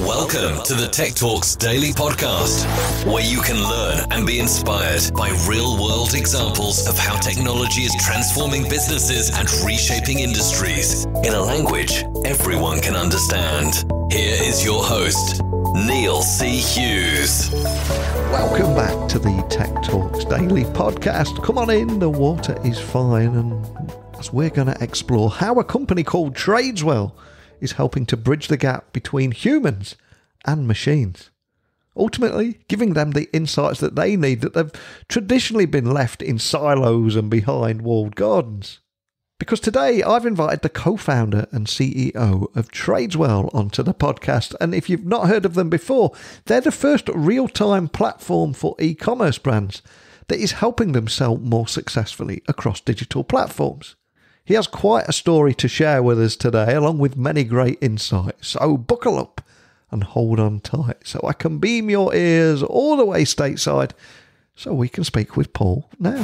Welcome to the Tech Talks Daily Podcast, where you can learn and be inspired by real-world examples of how technology is transforming businesses and reshaping industries in a language everyone can understand. Here is your host, Neil C. Hughes. Welcome back to the Tech Talks Daily Podcast. Come on in, the water is fine, and as we're going to explore how a company called Tradeswell is helping to bridge the gap between humans and machines, ultimately giving them the insights that they need that they've traditionally been left in silos and behind walled gardens. Because today I've invited the co-founder and CEO of Tradeswell onto the podcast, and if you've not heard of them before, they're the first real-time platform for e-commerce brands that is helping them sell more successfully across digital platforms. He has quite a story to share with us today, along with many great insights. So buckle up and hold on tight so I can beam your ears all the way stateside so we can speak with Paul now.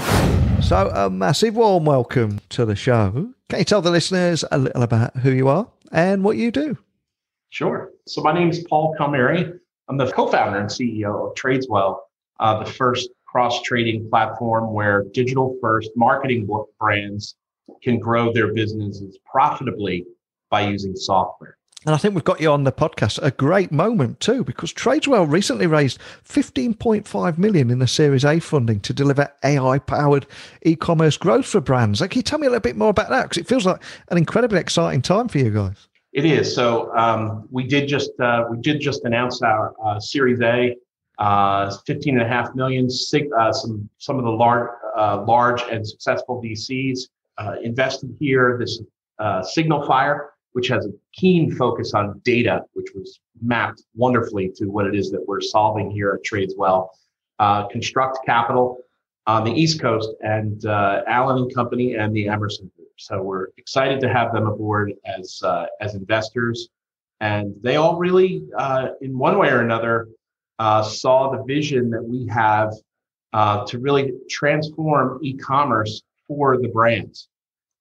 So a massive warm welcome to the show. Can you tell the listeners a little about who you are and what you do? Sure. So my name is Paul Palmieri. I'm the co-founder and CEO of Tradeswell, the first cross-trading platform where digital-first marketing brands can grow their businesses profitably by using software. And I think we've got you on the podcast at a great moment too, because Tradeswell recently raised $15.5 million in the Series A funding to deliver AI-powered e-commerce growth for brands. Can you tell me a little bit more about that? Because it feels like an incredibly exciting time for you guys. It is. So we did just announce our Series A, $15.5 million. Some of the large and successful VCs invested here. This SignalFire, which has a keen focus on data, which was mapped wonderfully to what it is that we're solving here at Tradeswell. Construct Capital on the East Coast, and Allen and Company and the Emerson Group. So we're excited to have them aboard as investors. And they all really, in one way or another, saw the vision that we have to really transform e-commerce for the brands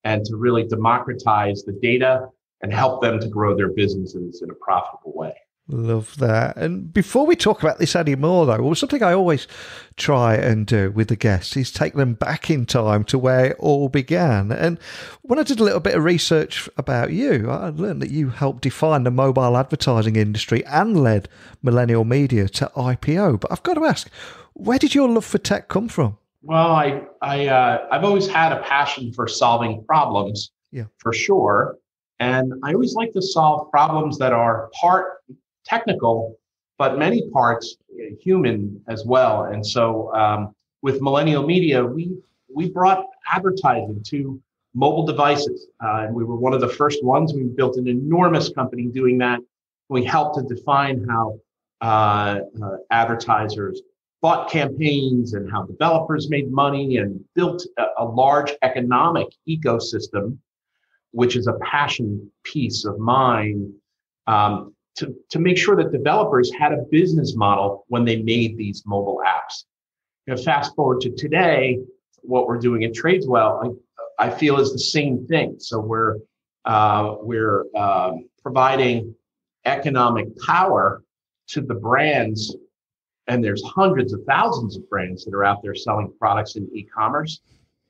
and to really democratize the data and help them to grow their businesses in a profitable way. Love that. And before we talk about this anymore, though, something I always try and do with the guests is take them back in time to where it all began. And when I did a little bit of research about you, I learned that you helped define the mobile advertising industry and led Millennial Media to IPO. But I've got to ask, where did your love for tech come from? Well, I've always had a passion for solving problems, for sure. And I always like to solve problems that are part technical, but many parts human as well. And so with Millennial Media, we brought advertising to mobile devices. And we were one of the first ones. We built an enormous company doing that. We helped to define how advertisers bought campaigns and how developers made money, and built a large economic ecosystem, which is a passion piece of mine, to make sure that developers had a business model when they made these mobile apps. Fast forward to today, what we're doing at Tradeswell, I feel is the same thing. So we're providing economic power to the brands. And there's hundreds of thousands of brands that are out there selling products in e-commerce.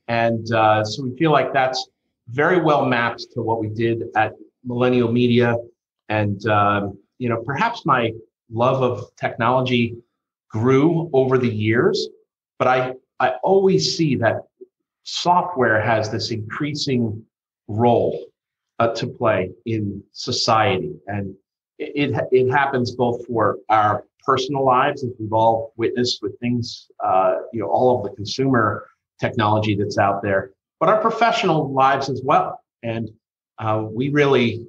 And so we feel like that's very well mapped to what we did at Millennial Media. And, perhaps my love of technology grew over the years, but I always see that software has this increasing role to play in society. And it happens both for our personal lives, as we've all witnessed with things, all of the consumer technology that's out there, but our professional lives as well. And we really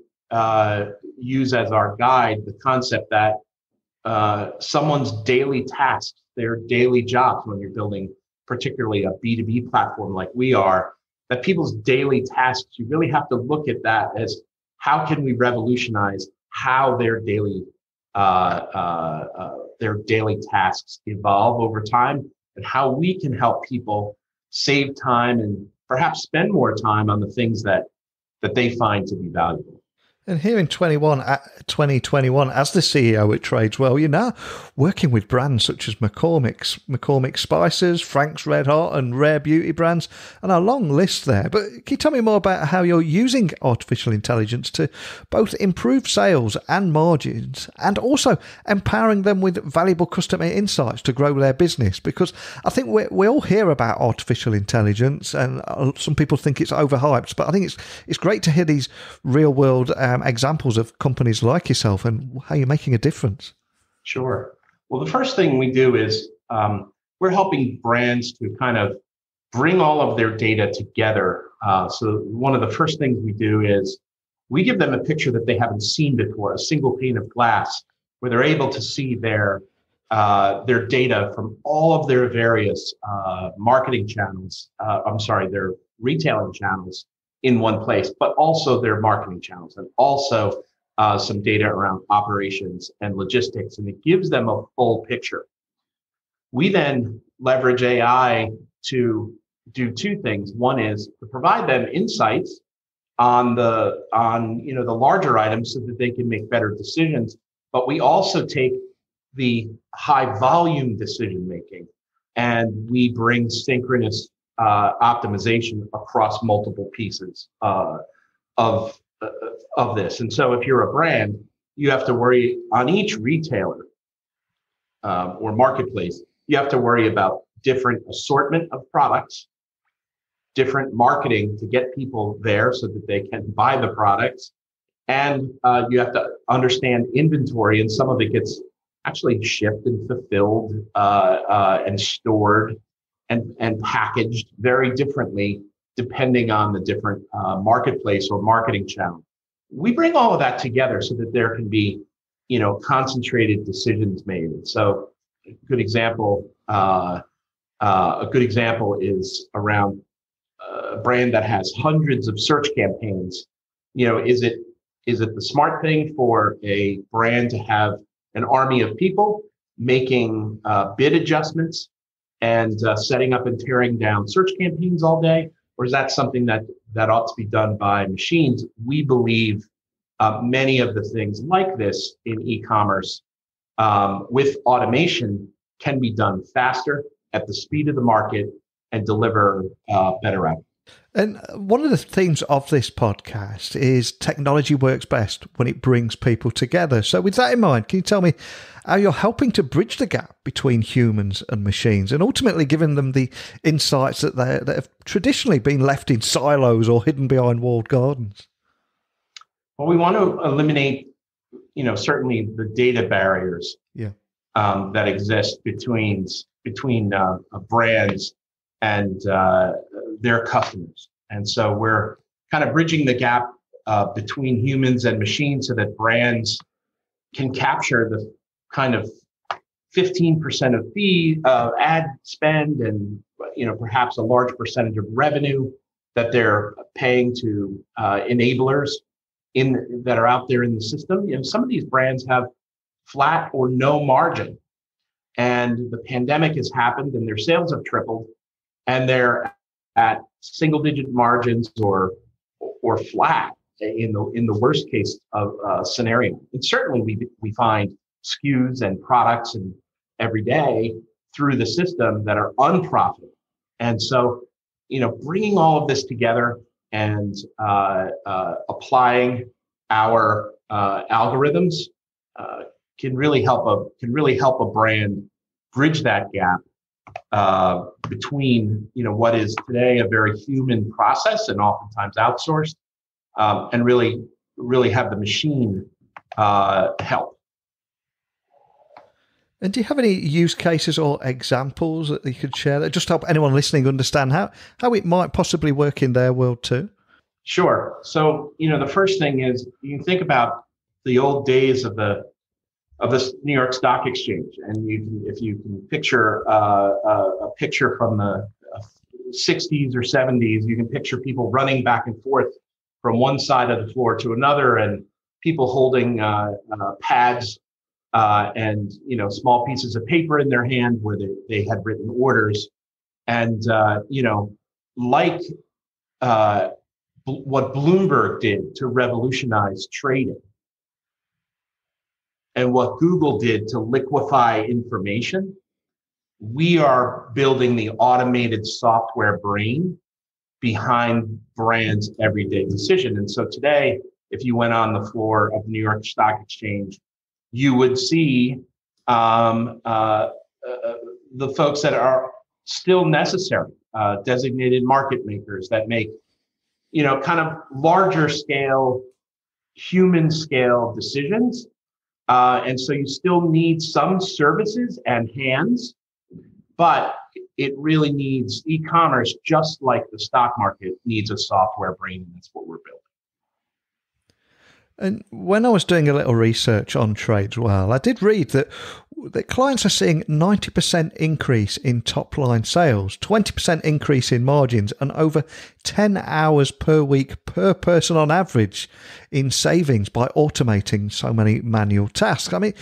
use as our guide the concept that someone's daily tasks, their daily jobs, when you're building particularly a B2B platform like we are, that people's daily tasks, you really have to look at that as how can we revolutionize how their daily tasks evolve over time, and how we can help people save time and perhaps spend more time on the things that they find to be valuable. And here in 2021, as the CEO at Tradeswell, you're now working with brands such as McCormick Spices, Frank's Red Hot, and Rare Beauty brands, and a long list there. But can you tell me more about how you're using artificial intelligence to both improve sales and margins, and also empowering them with valuable customer insights to grow their business? Because I think we all hear about artificial intelligence, and some people think it's overhyped, but I think it's great to hear these real-world examples of companies like yourself and how you're making a difference. Sure. Well, the first thing we do is we're helping brands to kind of bring all of their data together. So one of the first things we do is we give them a picture that they haven't seen before, a single pane of glass, where they're able to see their data from all of their various marketing channels. Their retailing channels in one place, but also their marketing channels, and also some data around operations and logistics, and it gives them a full picture. We then leverage AI to do two things. One is to provide them insights on the larger items so that they can make better decisions, but we also take the high volume decision making and we bring synchronous optimization across multiple pieces of this. And so if you're a brand, you have to worry on each retailer or marketplace, you have to worry about different assortment of products, different marketing to get people there so that they can buy the products. And you have to understand inventory, and some of it gets actually shipped and fulfilled and stored and packaged very differently depending on the different marketplace or marketing channel. We bring all of that together so that there can be, concentrated decisions made. And so a good example is around a brand that has hundreds of search campaigns. Is it the smart thing for a brand to have an army of people making bid adjustments and setting up and tearing down search campaigns all day? Or is that something that ought to be done by machines? We believe many of the things like this in e-commerce with automation can be done faster, at the speed of the market, and deliver better outcomes. And one of the themes of this podcast is technology works best when it brings people together. So with that in mind, can you tell me how you're helping to bridge the gap between humans and machines and ultimately giving them the insights that have traditionally been left in silos or hidden behind walled gardens? Well, we want to eliminate, certainly the data barriers that exist between brands and their customers. And so we're kind of bridging the gap between humans and machines so that brands can capture the kind of 15% of fee ad spend and perhaps a large percentage of revenue that they're paying to enablers that are out there in the system. Some of these brands have flat or no margin, and the pandemic has happened and their sales have tripled, and they're at single-digit margins or flat in the worst case of scenario. And certainly we find SKUs and products and every day through the system that are unprofitable. And so, bringing all of this together and applying our algorithms can really help a brand bridge that gap between what is today a very human process and oftentimes outsourced, and really have the machine help. And do you have any use cases or examples that you could share that just help anyone listening understand how it might possibly work in their world too? Sure. So the first thing is you can think about the old days of the New York Stock Exchange, and if you can picture a picture from the 60s or 70s, you can picture people running back and forth from one side of the floor to another, and people holding pads and small pieces of paper in their hand where they had written orders, and like what Bloomberg did to revolutionize trading and what Google did to liquefy information, we are building the automated software brain behind brands' everyday decision. And so today, if you went on the floor of the New York Stock Exchange, you would see the folks that are still necessary, designated market makers that make, kind of larger scale, human scale decisions. And so you still need some services and hands, but it really needs e-commerce, just like the stock market needs a software brain, and that's what we're building. And when I was doing a little research on Tradeswell, I did read that clients are seeing 90% increase in top line sales, 20% increase in margins, and over 10 hours per week per person on average in savings by automating so many manual tasks. I mean,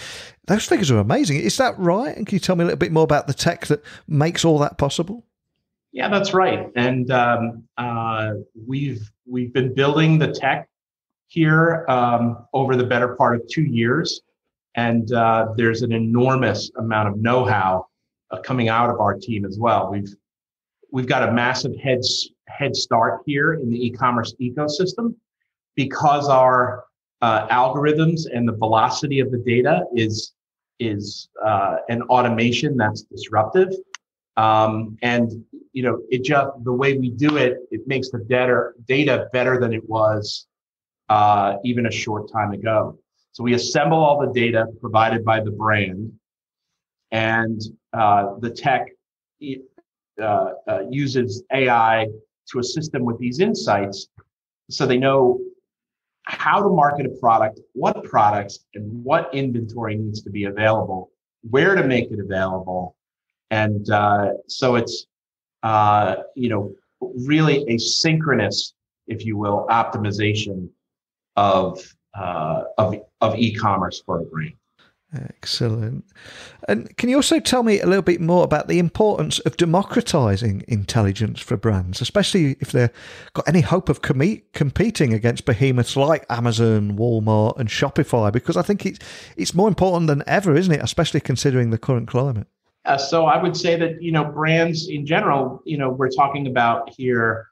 those figures are amazing. Is that right? And can you tell me a little bit more about the tech that makes all that possible? Yeah, that's right. And we've been building the tech here over the better part of 2 years. And there's an enormous amount of know-how coming out of our team as well. We've got a massive head start here in the e-commerce ecosystem because our algorithms and the velocity of the data is an automation that's disruptive. And it just, the way we do it, it makes the data better than it was even a short time ago. So we assemble all the data provided by the brand, and the tech uses AI to assist them with these insights so they know how to market a product, what products and what inventory needs to be available, where to make it available. And so it's, really a synchronous, if you will, optimization of e-commerce for a brand. Excellent. And can you also tell me a little bit more about the importance of democratizing intelligence for brands, especially if they've got any hope of competing against behemoths like Amazon, Walmart and Shopify? Because I think it's more important than ever, isn't it? Especially considering the current climate. So I would say that, brands in general, we're talking about here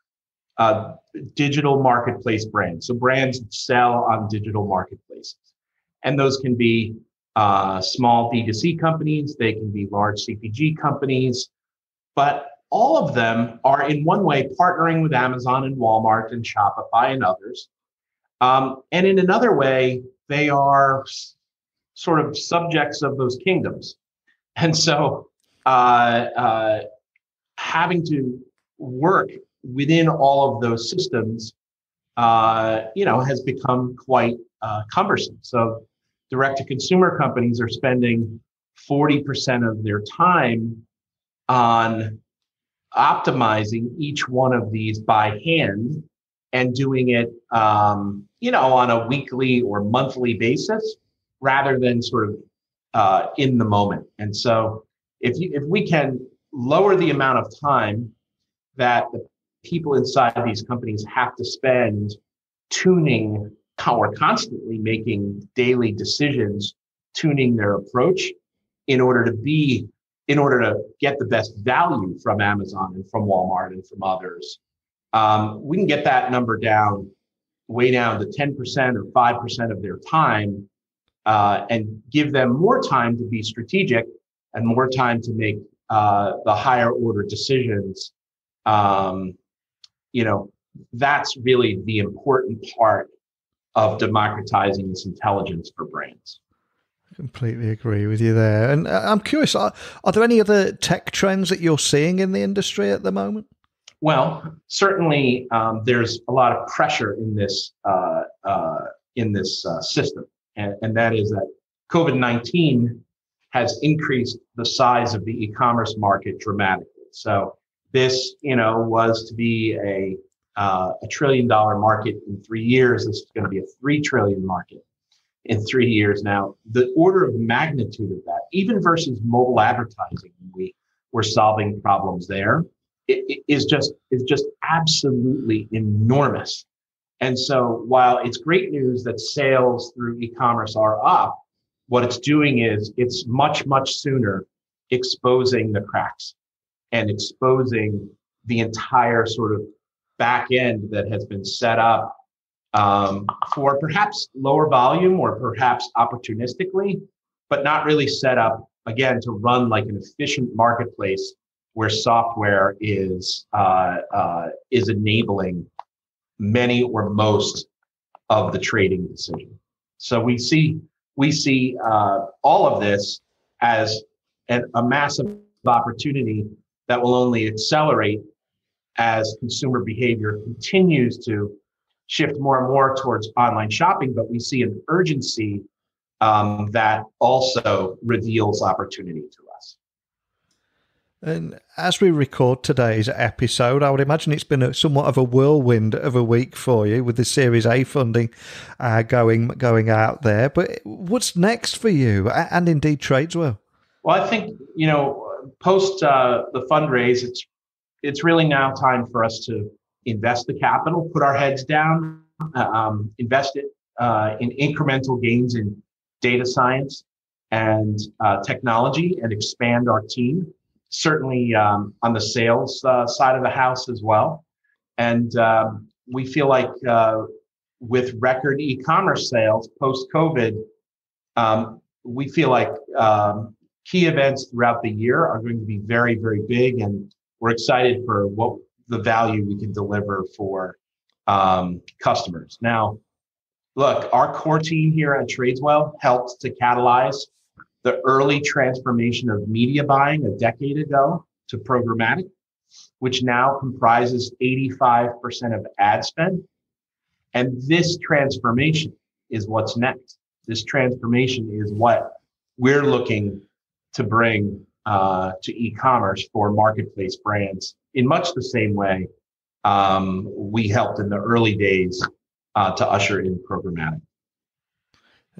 digital marketplace brands. So brands sell on digital marketplaces. And those can be small D2C companies, they can be large CPG companies, but all of them are in one way partnering with Amazon and Walmart and Shopify and others. And in another way, they are sort of subjects of those kingdoms. And so having to work within all of those systems, has become quite cumbersome. So direct-to-consumer companies are spending 40% of their time on optimizing each one of these by hand and doing it, on a weekly or monthly basis, rather than sort of in the moment. And so if we can lower the amount of time that the people inside these companies have to spend tuning or constantly making daily decisions, tuning their approach in order to get the best value from Amazon and from Walmart and from others, we can get that number way down to 10% or 5% of their time, and give them more time to be strategic and more time to make the higher order decisions. That's really the important part of democratizing this intelligence for brands. I completely agree with you there. And I'm curious, are there any other tech trends that you're seeing in the industry at the moment? Well, certainly there's a lot of pressure in this system, and that is that COVID-19 has increased the size of the e-commerce market dramatically. So this, was to be a $1 trillion market in 3 years. This is going to be a $3 trillion market in 3 years. Now, the order of magnitude of that, even versus mobile advertising, we're solving problems there, is just absolutely enormous. And so while it's great news that sales through e-commerce are up, what it's doing is it's much, much sooner exposing the cracks and exposing the entire sort of back end that has been set up for perhaps lower volume or perhaps opportunistically, but not really set up, again, to run like an efficient marketplace where software is enabling many or most of the trading decision. So we see all of this as a massive opportunity that will only accelerate as consumer behavior continues to shift more and more towards online shopping. But we see an urgency that also reveals opportunity to us. And as we record today's episode, I would imagine it's been somewhat of a whirlwind of a week for you with the Series A funding going out there. But what's next for you and indeed Tradeswell? Well, I think, post the fundraise, it's really now time for us to invest the capital, put our heads down, invest it in incremental gains in data science and technology, and expand our team. Certainly on the sales side of the house as well. And we feel like with record e-commerce sales post-COVID, we feel like key events throughout the year are going to be very, very big. And we're excited for what the value we can deliver for customers. Now, look, our core team here at Tradeswell helped to catalyze the early transformation of media buying a decade ago to programmatic, which now comprises 85% of ad spend. And this transformation is what's next. This transformation is what we're looking to bring to e-commerce for marketplace brands in much the same way we helped in the early days to usher in programmatic.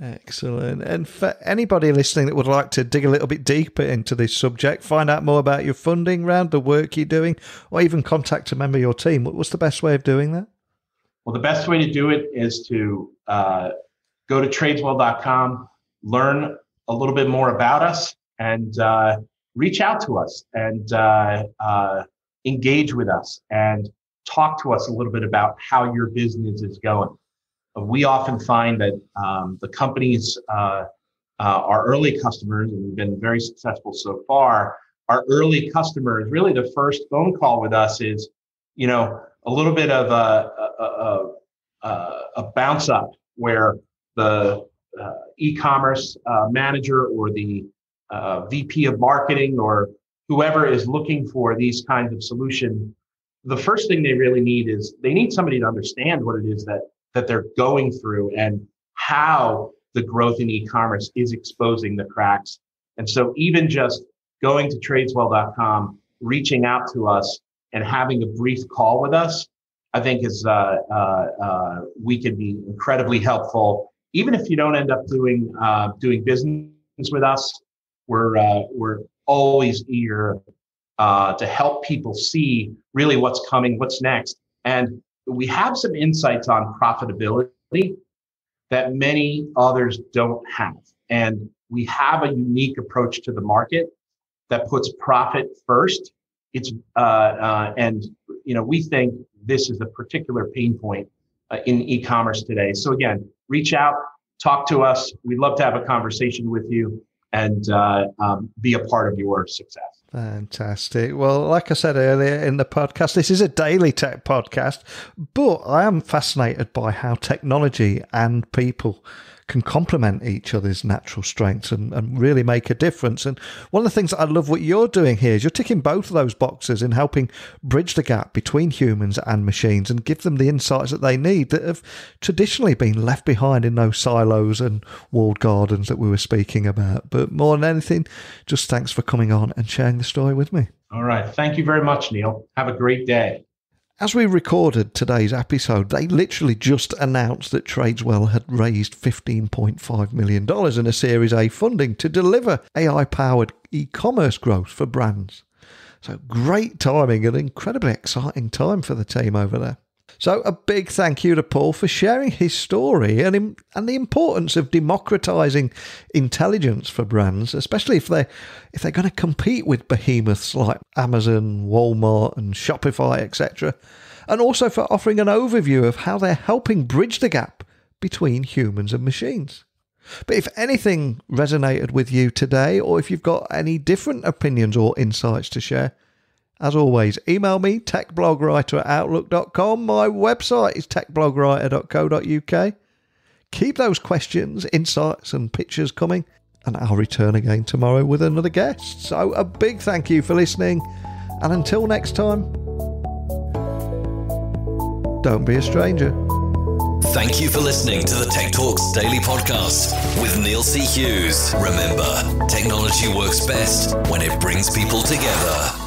Excellent. And for anybody listening that would like to dig a little bit deeper into this subject, find out more about your funding round, the work you're doing, or even contact a member of your team, what's the best way of doing that? Well, the best way to do it is to go to tradeswell.com, learn a little bit more about us, and reach out to us and engage with us and talk to us a little bit about how your business is going. We often find that the companies, our early customers, and we've been very successful so far, our early customers, really the first phone call with us is, a little bit of a bounce up where the e-commerce manager or the VP of marketing or whoever is looking for these kinds of solution, the first thing they really need is they need somebody to understand what it is that they're going through and how the growth in e-commerce is exposing the cracks. And so even just going to tradeswell.com, reaching out to us and having a brief call with us, I think is we can be incredibly helpful. Even if you don't end up doing business with us, we're always eager to help people see really what's coming, what's next. And we have some insights on profitability that many others don't have. And we have a unique approach to the market that puts profit first. It's we think this is a particular pain point in e-commerce today. So again, reach out, talk to us. We'd love to have a conversation with you and be a part of your success. Fantastic. Well, like I said earlier in the podcast, this is a daily tech podcast, but I am fascinated by how technology and people can complement each other's natural strengths and really make a difference. And one of the things that I love what you're doing here is you're ticking both of those boxes in helping bridge the gap between humans and machines and give them the insights that they need that have traditionally been left behind in those silos and walled gardens that we were speaking about. But more than anything, just thanks for coming on and sharing the story with me. All right. Thank you very much, Neil. Have a great day. As we recorded today's episode, they literally just announced that Tradeswell had raised $15.5 million in a Series A funding to deliver AI-powered e-commerce growth for brands. So great timing and incredibly exciting time for the team over there. So a big thank you to Paul for sharing his story and the importance of democratising intelligence for brands, especially if they're going to compete with behemoths like Amazon, Walmart and Shopify, etc. And also for offering an overview of how they're helping bridge the gap between humans and machines. But if anything resonated with you today, or if you've got any different opinions or insights to share, as always, email me, techblogwriter@outlook.com. My website is techblogwriter.co.uk. Keep those questions, insights and pictures coming, and I'll return again tomorrow with another guest. So a big thank you for listening, and until next time, don't be a stranger. Thank you for listening to the Tech Talks Daily Podcast with Neil C. Hughes. Remember, technology works best when it brings people together.